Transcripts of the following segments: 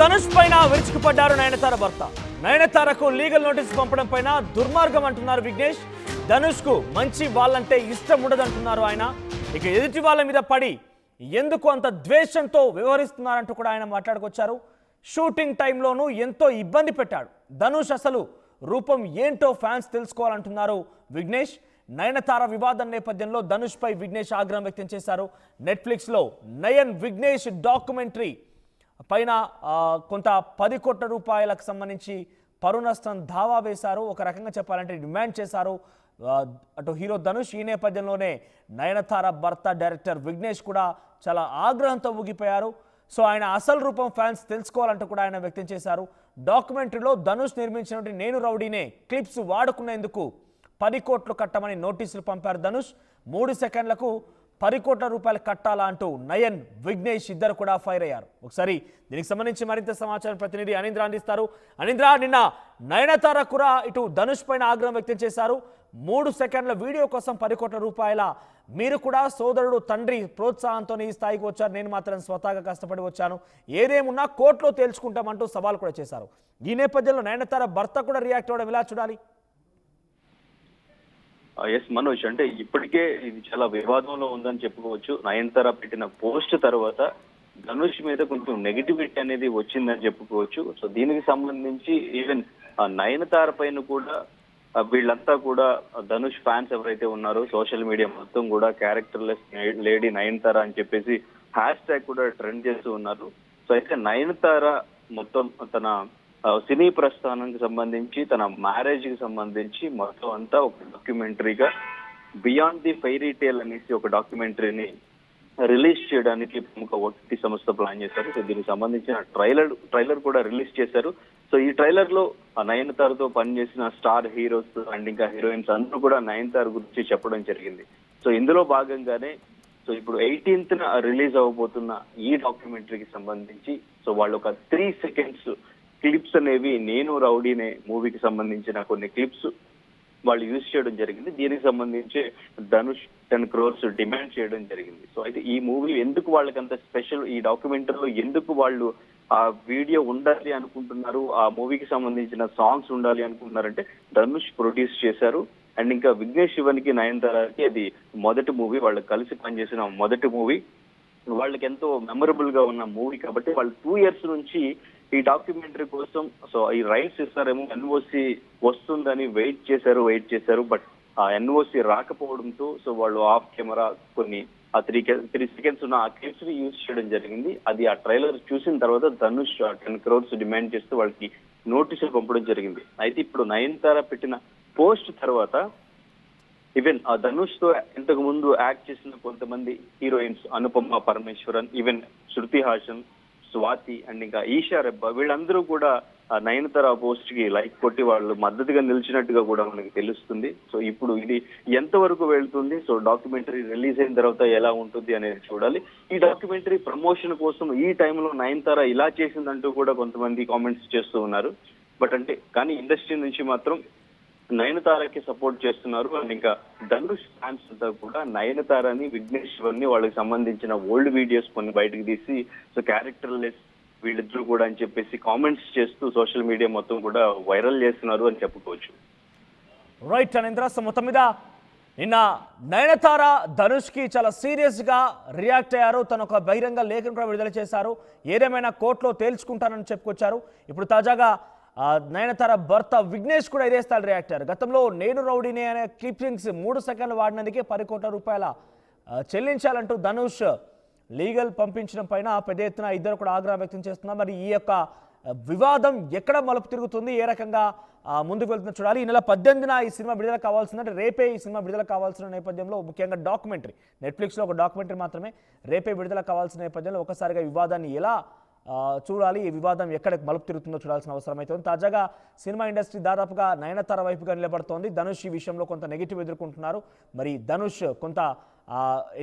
ధనుష్ పైన విరుచుకుపడ్డారు నయనతార భర్త. నయనతారకు లీగల్ నోటీస్ పంపడం పైన దుర్మార్గం అంటున్నారు విఘ్నేష్. ధనుష్ కు మంచి వాళ్ళంటే ఇష్టం ఉండదంటున్నారు ఆయన. ఇక ఎదుటి వాళ్ళ మీద పడి ఎందుకు అంత ద్వేషంతో వ్యవహరిస్తున్నారంటూ కూడా ఆయన మాట్లాడుకొచ్చారు. షూటింగ్ టైంలోనూ ఎంతో ఇబ్బంది పెట్టాడు ధనుష్. అసలు రూపం ఏంటో ఫ్యాన్స్ తెలుసుకోవాలంటున్నారు విఘ్నేష్. నయనతార వివాదం నేపథ్యంలో ధనుష్ పై విఘ్నేష్ ఆగ్రహం వ్యక్తం చేశారు. నెట్ఫ్లిక్స్లో నయన్ విఘ్నేష్ డాక్యుమెంటరీ పైన కొంత 10 కోట్ల రూపాయలకు సంబంధించి పరు నష్టం దావా వేశారు. ఒక రకంగా చెప్పాలంటే డిమాండ్ చేశారు అటు హీరో ధనుష్. ఈ నేపథ్యంలోనే నయనతార భర్త డైరెక్టర్ విఘ్నేష్ కూడా చాలా ఆగ్రహంతో ఊగిపోయారు. సో ఆయన అసలు రూపం ఫ్యాన్స్ తెలుసుకోవాలంటూ కూడా ఆయన వ్యక్తం చేశారు. డాక్యుమెంటరీలో ధనుష్ నిర్మించినటువంటి నేను రౌడీనే క్లిప్స్ వాడుకునేందుకు 10 కోట్లు కట్టమని నోటీసులు పంపారు ధనుష్. 3 సెకండ్లకు 10 కోట్ల రూపాయలు కట్టాలా అంటూ నయన్ విఘ్నేష్ ఇద్దరు కూడా ఫైర్ అయ్యారు. ఒకసారి దీనికి సంబంధించి మరింత సమాచారం ప్రతినిధి అనింద్ర అందిస్తారు. అనింద్ర, నిన్న నయనతార కూడా ఇటు ధనుష్ పైన ఆగ్రహం వ్యక్తం చేశారు. 3 సెకండ్ల వీడియో కోసం 10 కోట్ల రూపాయల, మీరు కూడా సోదరుడు తండ్రి ప్రోత్సాహంతో ఈ స్థాయికి వచ్చారు, నేను మాత్రం స్వతహాగా కష్టపడి వచ్చాను, ఏదేమున్నా కోర్టులో తేల్చుకుంటామంటూ సవాల్ కూడా చేశారు. ఈ నేపథ్యంలో నయనతార భర్త కూడా రియాక్ట్ అవ్వడం ఎలా చూడాలి? ఎస్ మనోజ్, అంటే ఇప్పటికే ఇది చాలా వివాదంలో ఉందని చెప్పుకోవచ్చు. నయనతార పెట్టిన పోస్ట్ తర్వాత ధనుష్ మీద కొంచెం నెగిటివిటీ అనేది వచ్చిందని చెప్పుకోవచ్చు. సో దీనికి సంబంధించి ఈవెన్ నయనతార పైన కూడా వీళ్ళంతా కూడా ధనుష్ ఫ్యాన్స్ ఎవరైతే ఉన్నారో సోషల్ మీడియా మొత్తం కూడా క్యారెక్టర్లెస్ లేడీ నయనతార అని చెప్పేసి హ్యాష్ ట్యాగ్ కూడా ట్రెండ్ చేస్తూ ఉన్నారు. సో అయితే నయనతార మొత్తం తన సినీ ప్రస్థానానికి సంబంధించి, తన మ్యారేజ్ కి సంబంధించి మొత్తం అంతా ఒక డాక్యుమెంటరీగా బియాండ్ ది ఫెయిరీ టేల్ అనేసి ఒక డాక్యుమెంటరీని రిలీజ్ చేయడానికి ప్రముఖ ఓటీటీ సంస్థ ప్లాన్ చేశారు. సో దీనికి సంబంధించిన ట్రైలర్ కూడా రిలీజ్ చేశారు. సో ఈ ట్రైలర్ లో నయనతారతో పనిచేసిన స్టార్ హీరోస్ అండ్ ఇంకా హీరోయిన్స్ అందరూ కూడా నయనతార గురించి చెప్పడం జరిగింది. సో ఇందులో భాగంగానే సో ఇప్పుడు 18th రిలీజ్ అవ్వబోతున్న ఈ డాక్యుమెంటరీకి సంబంధించి సో వాళ్ళు ఒక 3 సెకండ్స్ క్లిప్స్ అనేవి నేను రౌడీనే మూవీకి సంబంధించిన కొన్ని క్లిప్స్ వాళ్ళు యూజ్ చేయడం జరిగింది. దీనికి సంబంధించి ధనుష్ 10 crores డిమాండ్ చేయడం జరిగింది. సో అయితే ఈ మూవీ ఎందుకు వాళ్ళకి అంత స్పెషల్, ఈ డాక్యుమెంటరీలో ఎందుకు వాళ్ళు ఆ వీడియో ఉండాలి అనుకుంటున్నారు, ఆ మూవీకి సంబంధించిన సాంగ్స్ ఉండాలి అనుకుంటున్నారంటే ధనుష్ ప్రొడ్యూస్ చేశారు. అండ్ ఇంకా విఘ్నేష్ శివన్కి నయనతారకి అది మొదటి మూవీ, వాళ్ళు కలిసి పనిచేసిన మొదటి మూవీ, వాళ్ళకి ఎంతో మెమరబుల్ గా ఉన్న మూవీ కాబట్టి వాళ్ళు 2 years నుంచి ఈ డాక్యుమెంటరీ కోసం సో ఈ రైట్స్ ఇస్తారేమో, ఎన్ఓసి వస్తుందని వెయిట్ చేశారు. బట్ ఆ ఎన్ఓసి రాకపోవడంతో సో వాళ్ళు ఆఫ్ కెమెరా కొన్ని ఆ 3 seconds ఉన్న ఆ క్లిప్స్ ని యూజ్ చేయడం జరిగింది. అది ఆ ట్రైలర్ చూసిన తర్వాత ధనుష్ 10 crores డిమాండ్ చేస్తూ వాళ్ళకి నోటీసులు పంపడం జరిగింది. అయితే ఇప్పుడు నయనతార పెట్టిన పోస్ట్ తర్వాత ఈవెన్ ఆ ధనుష్ తో ఇంతకు ముందు యాక్ట్ చేసిన కొంతమంది heroines, Anupama Parameswaran, even Shruti Haasan, Swathi and ఇంకా ఈషా రెబ్బా, వీళ్ళందరూ కూడా నయనతార పోస్ట్ కి లైక్ కొట్టి వాళ్ళు మద్దతుగా నిలిచినట్టుగా కూడా మనకి తెలుస్తుంది. సో ఇప్పుడు ఇది ఎంతవరకు వెళ్తుంది, సో డాక్యుమెంటరీ రిలీజ్ అయిన తర్వాత ఎలా ఉంటుంది అనేది చూడాలి. ఈ డాక్యుమెంటరీ ప్రమోషన్ కోసం ఈ టైంలో నయనతార ఇలా చేసిందంటూ కూడా కొంతమంది కామెంట్స్ చేస్తూ ఉన్నారు. బట్ అంటే కానీ ఇండస్ట్రీ నుంచి మాత్రం నయనతారకి సపోర్ట్ చేస్తున్నారు. అండ్ ఇంకా ధనుష్ ఫ్యాన్స్ అంతా కూడా నయనతారని, విఘ్నేష్ శివన్ని వాళ్ళకి సంబంధించిన ఓల్డ్ వీడియోస్ కొన్ని బయటకు తీసి సో క్యారెక్టర్లెస్ వీళ్ళిద్దరూ కూడా అని చెప్పేసి కామెంట్స్ చేస్తూ సోషల్ మీడియా మొత్తం కూడా వైరల్ చేస్తున్నారు అని చెప్పుకోవచ్చు. రైట్ అనింద్ర, సో మొత్తం మీద నిన్న నయనతార ధనుష్ కి చాలా సీరియస్ గా రియాక్ట్ అయ్యారు. తను ఒక బహిరంగ లేఖను కూడా విడుదల చేశారు. ఏదేమైనా కోర్టులో తేల్చుకుంటానని చెప్పుకొచ్చారు. ఇప్పుడు తాజాగా నయనతార భర్త విఘ్నేష్ కూడా ఇదే స్థాయి రియాక్ట్ అయ్యారు. గతంలో నేను రౌడీనే అనే క్లిప్పింగ్స్ 3 సెకండ్లు వాడినందుకే 10 కోట్ల రూపాయల చెల్లించాలంటూ ధనుష్ లీగల్ పంపించడం పైన పెద్ద ఎత్తున ఇద్దరు కూడా ఆగ్రహం వ్యక్తం చేస్తున్నారు. మరి ఈ యొక్క వివాదం ఎక్కడ మలుపు తిరుగుతుంది, ఏ రకంగా ముందుకు వెళ్తున్నా చూడాలి. ఈ నెల 18న ఈ సినిమా విడుదల కావాల్సిందంటే రేపే ఈ సినిమా విడుదల కావాల్సిన నేపథ్యంలో, ముఖ్యంగా డాక్యుమెంటరీ నెట్ఫ్లిక్స్లో ఒక డాక్యుమెంటరీ మాత్రమే రేపే విడుదల కావాల్సిన నేపథ్యంలో ఒకసారిగా వివాదాన్ని ఎలా చూడాలి, ఈ వివాదం ఎక్కడికి మలుపు తిరుగుతుందో చూడాల్సిన అవసరం అయితే ఉంది. తాజాగా సినిమా ఇండస్ట్రీ దాదాపుగా నయనతార వైపుగా నిలబడుతోంది. ధనుష్ ఈ విషయంలో కొంత నెగిటివ్ ఎదుర్కొంటున్నారు. మరి ధనుష్ కొంత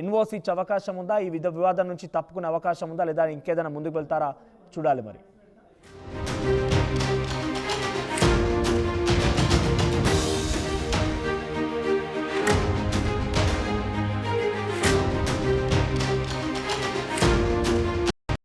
ఎన్ఓసి ఇచ్చే అవకాశం ఉందా, ఈ వివాదం నుంచి తప్పుకునే అవకాశం ఉందా, లేదా ఇంకేదైనా ముందుకు వెళ్తారా చూడాలి మరి.